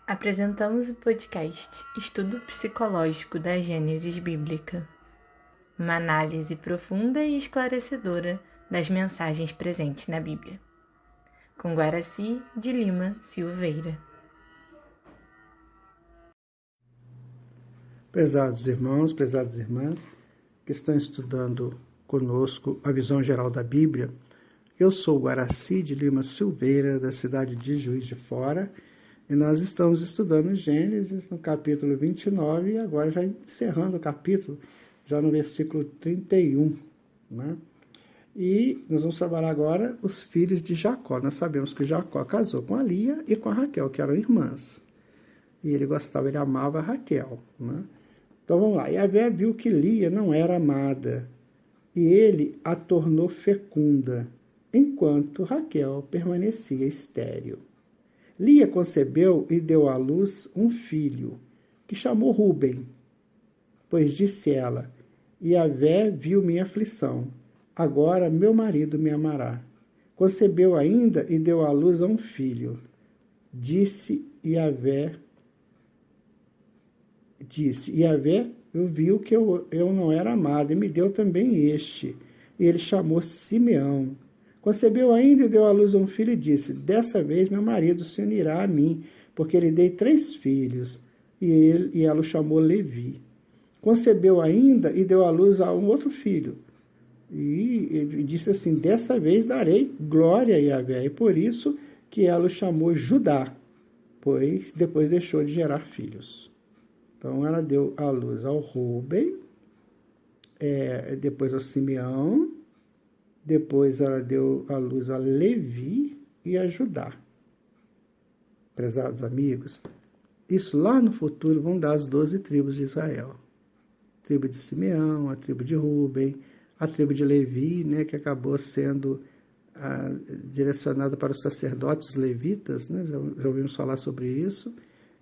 Apresentamos o podcast Estudo Psicológico da Gênesis Bíblica, uma análise profunda e esclarecedora das mensagens presentes na Bíblia, com Guaraci de Lima Silveira. Prezados irmãos, prezadas irmãs, que estão estudando conosco a visão geral da Bíblia, eu sou Guaraci de Lima Silveira, da cidade de Juiz de Fora, e nós estamos estudando Gênesis no capítulo 29 e agora já encerrando o capítulo, já no versículo 31, né? E nós vamos trabalhar agora os filhos de Jacó. Nós sabemos que Jacó casou com a Lia e com a Raquel, que eram irmãs. E ele gostava, ele amava a Raquel, né? Então vamos lá. Yahvé viu que Lia não era amada, e ele a tornou fecunda, enquanto Raquel permanecia estéril. Lia concebeu e deu à luz um filho, que chamou Ruben, pois disse ela: Yahvé viu minha aflição, agora meu marido me amará. Concebeu ainda e deu à luz a um filho. Disse Yahvé, viu que eu não era amada, e me deu também este. E ele chamou Simeão. Concebeu ainda e deu à luz a um filho e disse: dessa vez meu marido se unirá a mim, porque lhe dei 3 filhos. E ela o chamou Levi. Concebeu ainda e deu à luz a um outro filho. E ele disse assim: dessa vez darei glória a Yahvé. E por isso que ela o chamou Judá, pois depois deixou de gerar filhos. Então ela deu à luz ao Ruben, depois ao Simeão, depois ela deu à luz a Levi e a Judá. Prezados amigos, isso lá no futuro vão dar as 12 tribos de Israel. A tribo de Simeão, a tribo de Ruben, a tribo de Levi, né, que acabou sendo direcionada para os sacerdotes levitas, né, já ouvimos falar sobre isso,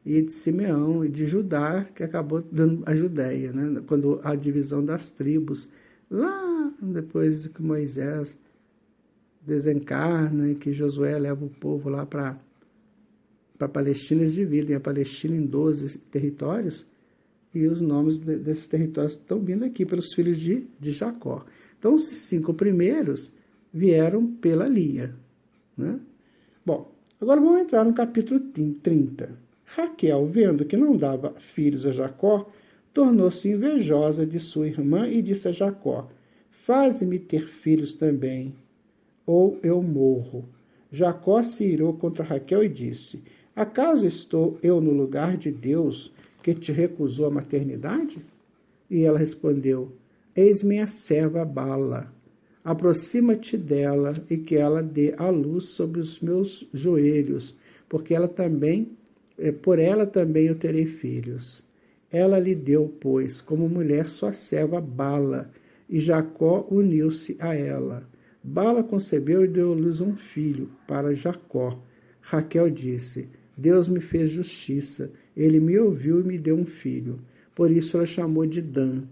e de Simeão e de Judá, que acabou dando a Judéia, né, quando a divisão das tribos, lá depois que Moisés desencarna e que Josué leva o povo lá para a Palestina, eles dividem a Palestina em 12 territórios, e os nomes desses territórios estão vindo aqui pelos filhos de Jacó. Então, os 5 primeiros vieram pela Lia, né? Bom, agora vamos entrar no capítulo 30. Raquel, vendo que não dava filhos a Jacó, tornou-se invejosa de sua irmã e disse a Jacó: faze-me ter filhos também, ou eu morro. Jacó se irou contra Raquel e disse: acaso estou eu no lugar de Deus, que te recusou a maternidade? E ela respondeu: eis-me a serva Bala. Aproxima-te dela e que ela dê a luz sobre os meus joelhos, porque por ela também eu terei filhos. Ela lhe deu, pois, como mulher sua serva Bala, e Jacó uniu-se a ela. Bala concebeu e deu à luz um filho para Jacó. Raquel disse: Deus me fez justiça, ele me ouviu e me deu um filho. Por isso ela chamou de Dan.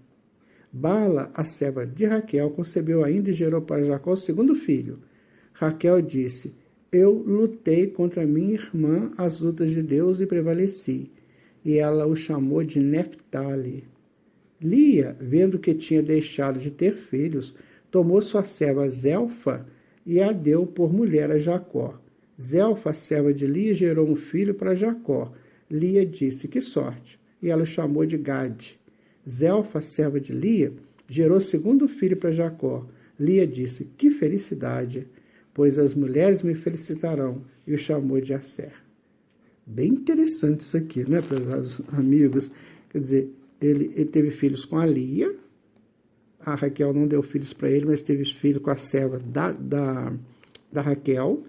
Bala, a serva de Raquel, concebeu ainda e gerou para Jacó o 2º filho. Raquel disse: eu lutei contra minha irmã as lutas de Deus e prevaleci. E ela o chamou de Neftali. Lia, vendo que tinha deixado de ter filhos, tomou sua serva Zelfa e a deu por mulher a Jacó. Zelfa, a serva de Lia, gerou um filho para Jacó. Lia disse: que sorte! E ela o chamou de Gade. Zelfa, a serva de Lia, gerou 2º filho para Jacó. Lia disse: que felicidade! Pois as mulheres me felicitarão, e o chamou de Asser. Bem interessante isso aqui, né, prezados amigos? Quer dizer, ele teve filhos com a Lia, a Raquel não deu filhos para ele, mas teve filho com a serva da Raquel.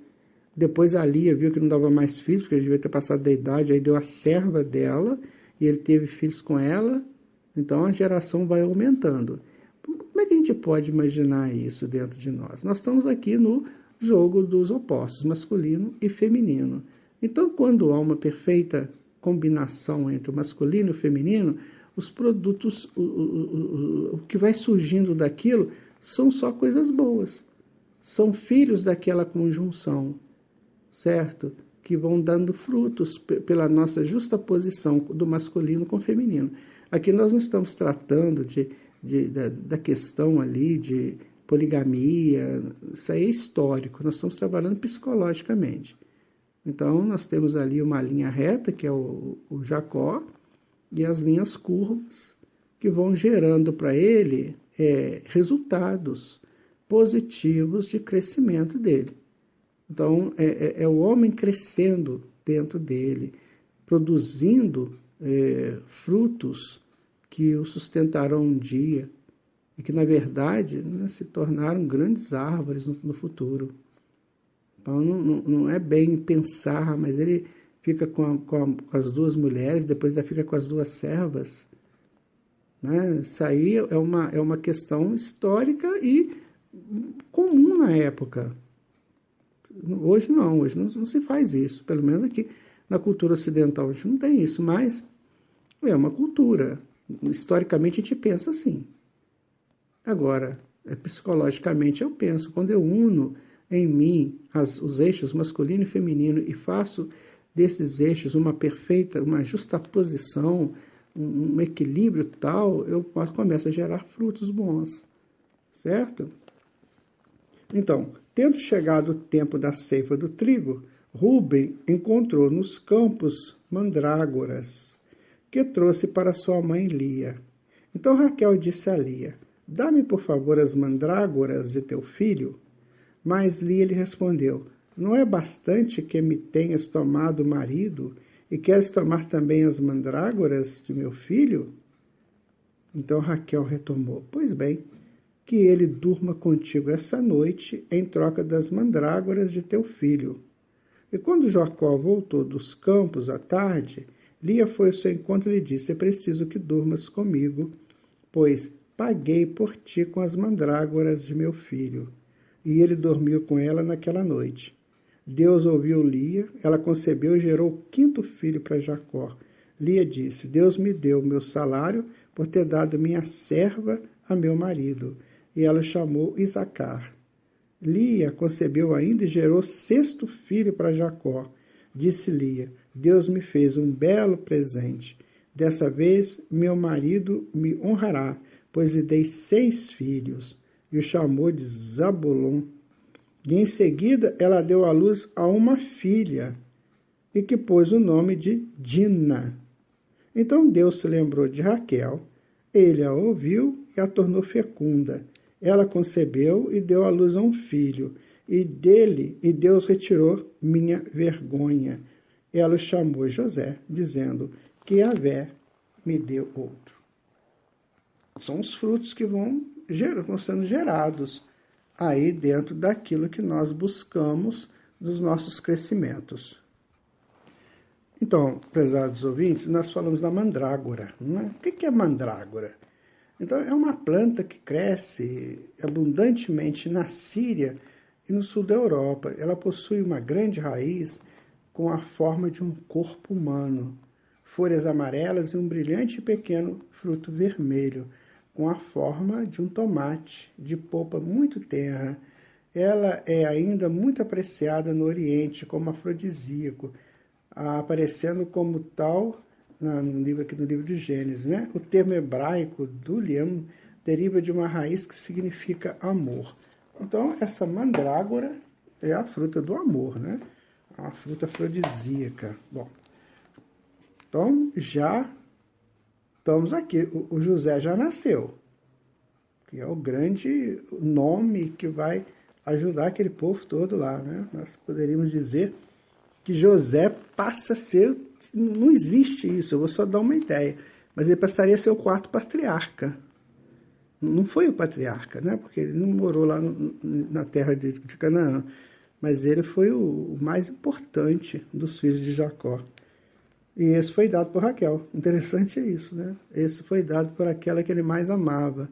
Depois a Lia viu que não dava mais filhos, porque ele devia ter passado da idade, aí deu a serva dela, e ele teve filhos com ela. Então a geração vai aumentando. Como é que a gente pode imaginar isso dentro de nós? Nós estamos aqui no jogo dos opostos, masculino e feminino. Então, quando há uma perfeita combinação entre o masculino e o feminino, os produtos, o que vai surgindo daquilo são só coisas boas. São filhos daquela conjunção, certo? que vão dando frutos pela nossa justa posição do masculino com o feminino. Aqui nós não estamos tratando da questão ali de poligamia, isso aí é histórico, nós estamos trabalhando psicologicamente. Então, nós temos ali uma linha reta, que é o Jacó, e as linhas curvas, que vão gerando para ele resultados positivos de crescimento dele. Então, é o homem crescendo dentro dele, produzindo frutos que o sustentarão um dia, e que, na verdade, né, se tornaram grandes árvores no futuro. Então, não é bem pensar, mas ele fica com as duas mulheres, depois ainda fica com as duas servas. Né? Isso aí é uma questão histórica e comum na época. Hoje não se faz isso. Pelo menos aqui na cultura ocidental a gente não tem isso, mas é uma cultura. Historicamente a gente pensa assim. Agora, psicologicamente eu penso, quando eu uno em mim os eixos masculino e feminino e faço desses eixos uma justaposição, um equilíbrio tal, eu começo a gerar frutos bons, certo? Então, tendo chegado o tempo da ceifa do trigo, Rúben encontrou nos campos mandrágoras, que trouxe para sua mãe Lia. Então Raquel disse a Lia: dá-me, por favor, as mandrágoras de teu filho. Mas Lia lhe respondeu: não é bastante que me tenhas tomado marido e queres tomar também as mandrágoras de meu filho? Então Raquel retomou: pois bem, que ele durma contigo essa noite em troca das mandrágoras de teu filho. E quando Jacó voltou dos campos à tarde, Lia foi ao seu encontro e lhe disse: é preciso que durmas comigo, pois paguei por ti com as mandrágoras de meu filho. E ele dormiu com ela naquela noite. Deus ouviu Lia, ela concebeu e gerou o quinto filho para Jacó. Lia disse: Deus me deu o meu salário por ter dado minha serva a meu marido. E ela o chamou Isacar. Lia concebeu ainda e gerou o sexto filho para Jacó. Disse Lia: Deus me fez um belo presente. Dessa vez meu marido me honrará, pois lhe dei 6 filhos. E o chamou de Zabulon. E em seguida ela deu à luz a uma filha, e que pôs o nome de Dina. Então Deus se lembrou de Raquel, ele a ouviu e a tornou fecunda. Ela concebeu e deu à luz a um filho, e Deus retirou minha vergonha. Ela o chamou José, dizendo: que Yahvé me deu outro. São os frutos que vão sendo gerados aí dentro daquilo que nós buscamos dos nossos crescimentos. Então, prezados ouvintes, nós falamos da mandrágora. Né? O que é mandrágora? Então, é uma planta que cresce abundantemente na Síria e no sul da Europa. Ela possui uma grande raiz com a forma de um corpo humano, folhas amarelas e um brilhante e pequeno fruto vermelho, com a forma de um tomate, de polpa muito tenra. Ela é ainda muito apreciada no Oriente como afrodisíaco, aparecendo como tal no livro de Gênesis. Né? O termo hebraico duliam deriva de uma raiz que significa amor. Então, essa mandrágora é a fruta do amor, né? A fruta afrodisíaca. Bom, então já estamos aqui. O José já nasceu, que é o grande nome que vai ajudar aquele povo todo lá, né? Nós poderíamos dizer que José passa a ser... Não existe isso, eu vou só dar uma ideia. Mas ele passaria a ser o 4º patriarca. Não foi o patriarca, né? Porque ele não morou lá na terra de Canaã. Mas ele foi o mais importante dos filhos de Jacó. E esse foi dado por Raquel. Interessante é isso, né? Esse foi dado por aquela que ele mais amava.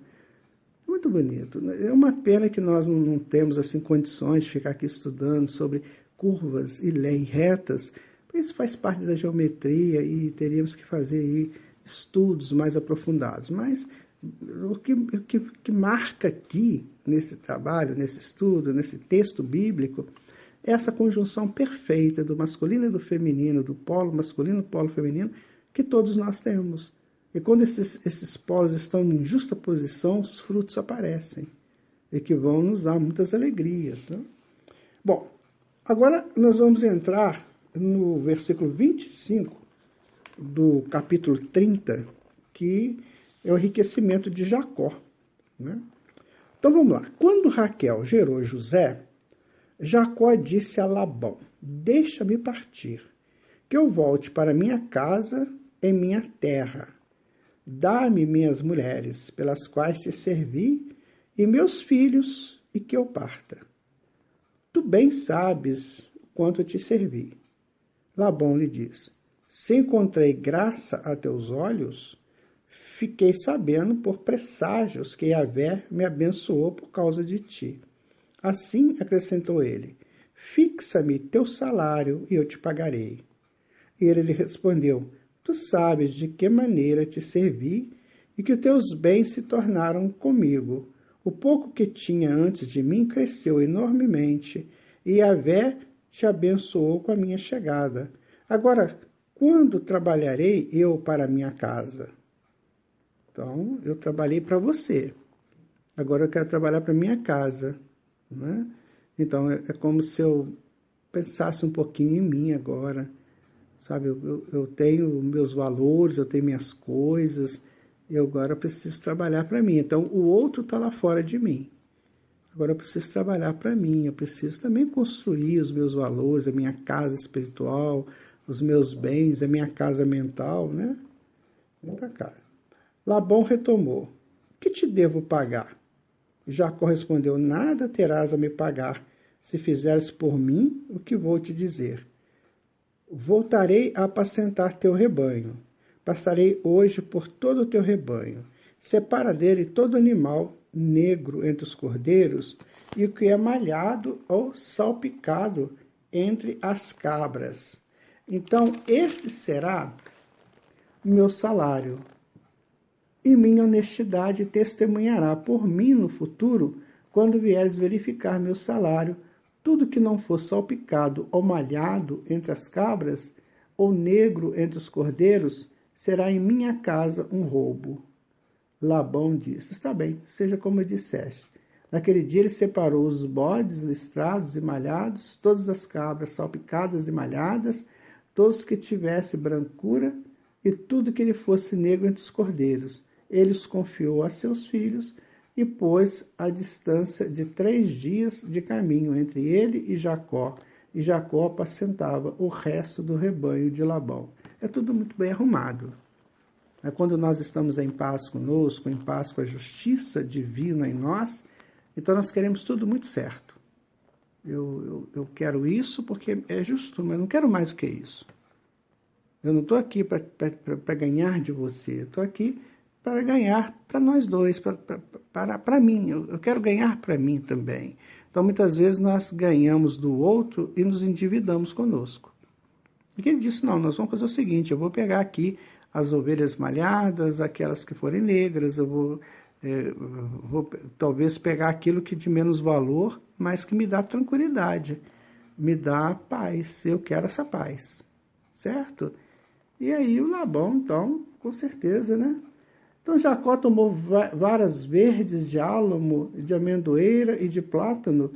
Muito bonito. É uma pena que nós não temos assim condições de ficar aqui estudando sobre curvas e retas, porque isso faz parte da geometria e teríamos que fazer aí estudos mais aprofundados. Mas o que marca aqui nesse trabalho, nesse estudo, nesse texto bíblico, essa conjunção perfeita do masculino e do feminino, do polo masculino e do polo feminino, que todos nós temos. E quando esses polos estão em justa posição, os frutos aparecem, e que vão nos dar muitas alegrias, né? Bom, agora nós vamos entrar no versículo 25 do capítulo 30, que é o enriquecimento de Jacó, né? Então vamos lá. Quando Raquel gerou José, Jacó disse a Labão: deixa-me partir, que eu volte para minha casa em minha terra. Dá-me minhas mulheres, pelas quais te servi, e meus filhos, e que eu parta. Tu bem sabes quanto te servi. Labão lhe diz: se encontrei graça a teus olhos, fiquei sabendo por presságios que Yahvé me abençoou por causa de ti. Assim, acrescentou ele, fixa-me teu salário e eu te pagarei. E ele lhe respondeu: tu sabes de que maneira te servi e que os teus bens se tornaram comigo. O pouco que tinha antes de mim cresceu enormemente, e Yahvé te abençoou com a minha chegada. Agora, quando trabalharei eu para a minha casa? Então, eu trabalhei para você. Agora eu quero trabalhar para a minha casa, né? Então, é como se eu pensasse um pouquinho em mim agora. Sabe, eu tenho meus valores, eu tenho minhas coisas, e agora eu preciso trabalhar para mim. Então, o outro está lá fora de mim. Agora eu preciso trabalhar para mim, eu preciso também construir os meus valores, a minha casa espiritual, os meus bens, a minha casa mental, né? Vem para cá. Labão retomou: que te devo pagar? Jacó respondeu: nada terás a me pagar, se fizeres por mim o que vou te dizer. Voltarei a apacentar teu rebanho. Passarei hoje por todo o teu rebanho. Separa dele todo animal negro entre os cordeiros e o que é malhado ou salpicado entre as cabras. Então, esse será meu salário. E minha honestidade testemunhará por mim no futuro, quando vieres verificar meu salário. Tudo que não for salpicado ou malhado entre as cabras, ou negro entre os cordeiros, será em minha casa um roubo. Labão disse: está bem, seja como eu disseste. Naquele dia ele separou os bodes listrados e malhados, todas as cabras salpicadas e malhadas, todos que tivesse brancura, e tudo que lhe fosse negro entre os cordeiros. Ele os confiou a seus filhos, e pôs a distância de 3 dias de caminho entre ele e Jacó apacentava o resto do rebanho de Labão. É tudo muito bem arrumado. Quando nós estamos em paz conosco, em paz com a justiça divina em nós, então nós queremos tudo muito certo. Eu quero isso porque é justo, mas não quero mais do que isso. Eu não estou aqui para ganhar de você, eu estou aqui para ganhar para nós dois, para mim. Eu quero ganhar para mim também. Então, muitas vezes, nós ganhamos do outro e nos endividamos conosco. E ele disse: não, nós vamos fazer o seguinte, eu vou pegar aqui as ovelhas malhadas, aquelas que forem negras, eu vou talvez pegar aquilo que de menos valor, mas que me dá tranquilidade, me dá paz. Eu quero essa paz, certo? E aí o Labão, então, com certeza, né? Então Jacó tomou varas verdes de álamo, de amendoeira e de plátano,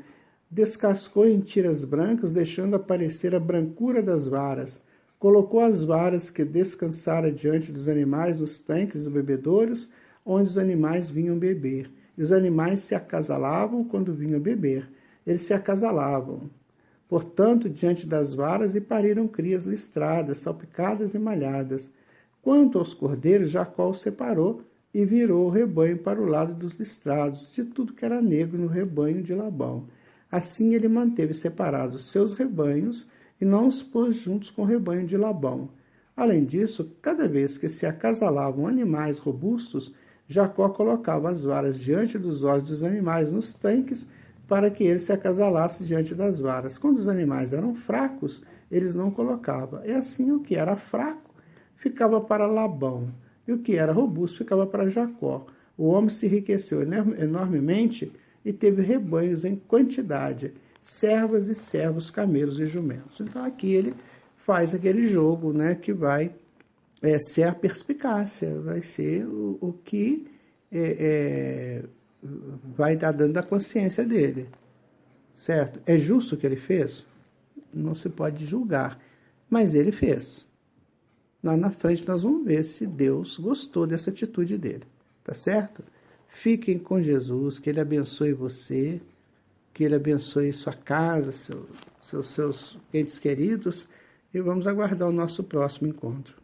descascou em tiras brancas, deixando aparecer a brancura das varas. Colocou as varas que descansara diante dos animais nos tanques e bebedouros, onde os animais vinham beber. E os animais se acasalavam quando vinham beber. Eles se acasalavam, portanto, diante das varas, e pariram crias listradas, salpicadas e malhadas. Quanto aos cordeiros, Jacó os separou e virou o rebanho para o lado dos listrados, de tudo que era negro no rebanho de Labão. Assim ele manteve separados seus rebanhos e não os pôs juntos com o rebanho de Labão. Além disso, cada vez que se acasalavam animais robustos, Jacó colocava as varas diante dos olhos dos animais nos tanques para que eles se acasalassem diante das varas. Quando os animais eram fracos, eles não colocavam. E assim o que era fraco ficava para Labão, e o que era robusto ficava para Jacó. O homem se enriqueceu enormemente e teve rebanhos em quantidade. servas e servos, camelos e jumentos. Então aqui ele faz aquele jogo, né, que vai ser a perspicácia, vai ser o que vai dar dando da consciência dele, certo? É justo o que ele fez? Não se pode julgar, mas ele fez. Lá na frente nós vamos ver se Deus gostou dessa atitude dele, tá certo? Fiquem com Jesus, que ele abençoe você, que ele abençoe sua casa, seus entes queridos, e vamos aguardar o nosso próximo encontro.